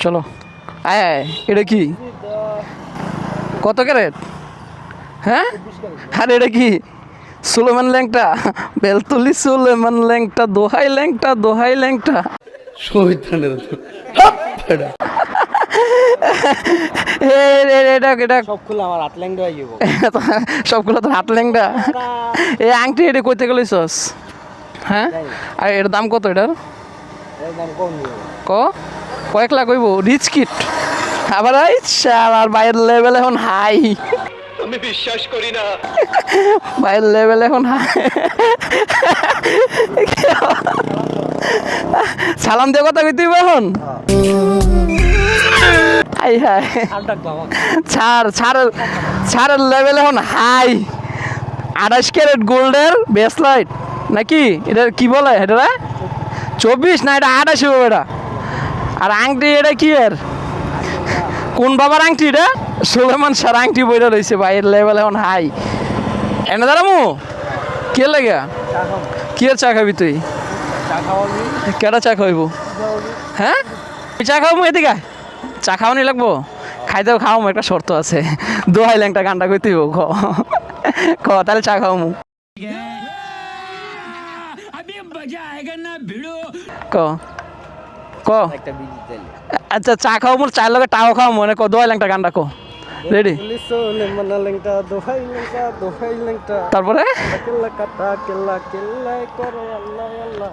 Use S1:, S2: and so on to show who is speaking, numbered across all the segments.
S1: চলো আয় এটা কি কত ক্যারেট হ্যাঁ আর এটা কি সুলেমান ল্যাংটা বেলতুলি সুলেমান ল্যাংটা দোহাই ল্যাংটা সবগুলো তো হাত ল্যাংটা এই আংটি এটা কইতে গেলিস হ্যাঁ আর এটার দাম কত এটার কয়েক লাখ হইব রিচ কিট আবার আর বাইরের লেভেল এখন হাই আমি বিশ্বাস করি না বাইরের লেভেল এখন হাই সালাম দিয়ে কথা কইতে এখন হাই হাই ছাড়ের লেভেল এখন হাই 28 ক্যারেট গোল্ডের বেসলাইট নাকি এটা কি বলে এটা 24 না এটা 28 হবে এটা আর আংটি এটা কি এর কোন বাবার আংটি এটা সুলেমান সার আংটি বইটা রয়েছে ভাইয়ের লেভেল এখন হাই এনে দাঁড়ামু কে লাগে কি আর চা খাবি তুই কেটা চা খাইব হ্যাঁ চা খাওয়াবো এদিকে চা খাওয়ানি লাগবো খাইতেও খাওয়াবো একটা শর্ত আছে দোহাই ল্যাংটা গানটা কইতে খ তাহলে চা খাওয়াবো ক ক আচ্ছা চা খাও মোর চার লগে টাও খাও মনে কো দোহাই ল্যাংটা গানটা কো রেডি তারপরে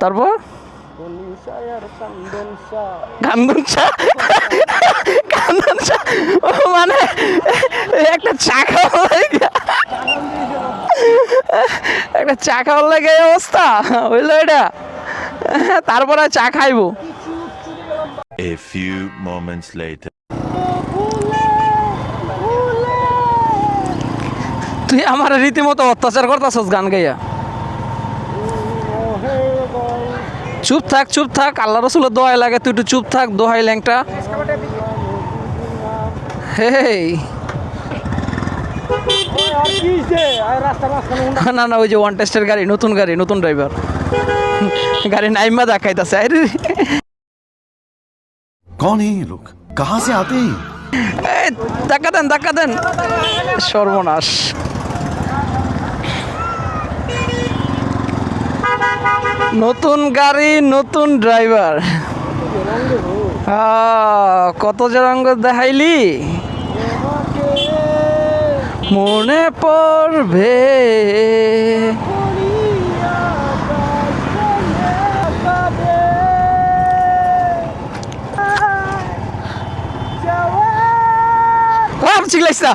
S1: তারপর মানে একটা চা খাওয়া একটা চা খাওয়ার লাগে অবস্থা বুঝলো এটা তারপরে চা খাইবো
S2: A few moments later.
S1: তুই আমার রীতিমতো অত্যাচার করতেছস গান গাইয়া চুপ থাক আল্লাহ রসুলের দোহাই লাগে তুই একটু চুপ থাক দোহাই ল্যাংটা হেই না ওই যে ওয়ান টেস্টের গাড়ি নতুন ড্রাইভার গাড়ি নাইমা দেখাইতেছে আরে
S3: कौन है ये लोग कहाँ से आते हैं
S1: ধাক্কা দেন সর্বনাশ নতুন গাড়ি নতুন ড্রাইভার কত যে রঙ দেখাইলি মনে পড়বে চিল্লাইস না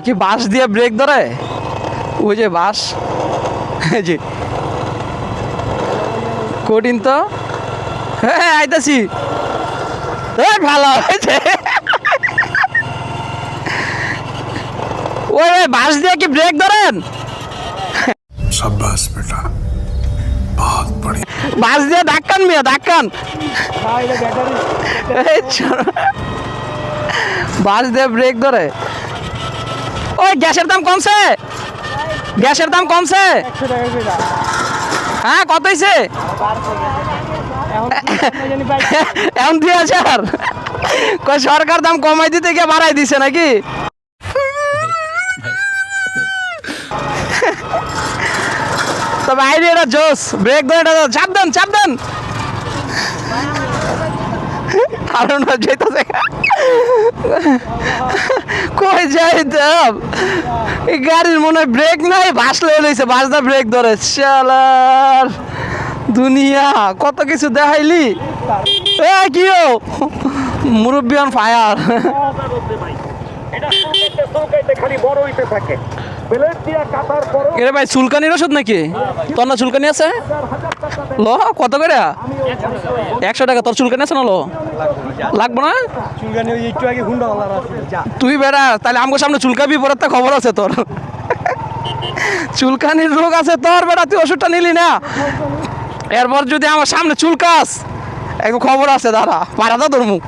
S1: কি বাঁশ দিয়ে ব্রেক ধরে ওই যে বাঁশ জি কঠিন তো হ্যাঁ আইতাছি ভালো হয়েছে ওই বাঁশ দিয়ে কি ব্রেক ধরেন
S3: शाबाश बेटा बहुत बढ़िया
S1: বাস দিয়ে ধাক্কান বাস দিয়ে ব্রেক ধরে ওই গ্যাসের দাম কমছে হ্যাঁ কত হয়েছে এখন 2000 কই সরকার দাম কমাই দিতে গিয়ে বাড়াই দিছে নাকি তবে আইডিয়াটা জোস ব্রেক ধরে চাপ দেন কারণ যেতেছে কই যাইতাম এই গাড়ির মনে হয় ব্রেক নাই বাস লইছে বাসদা ব্রেক ধরে শালার দুনিয়া কত কিছু দেখাইলি এ কিও মুরব্বি অন ফায়ার ভাই চুলকানির ওষুধ নাকি তোর না চুলকানি আছে ল কত করে 100 টাকা তোর চুলকানি আছে না লো লাগবো না তুই বেড়া তাহলে আমার সামনে চুলকাবি পরে তো খবর আছে তোর চুলকানির রোগ আছে তোর বেড়া তুই ওষুধটা নিলি না এরপর যদি আমার সামনে চুলকাস একদম খবর আছে দাঁড়া পাড়াটা তোর মুখ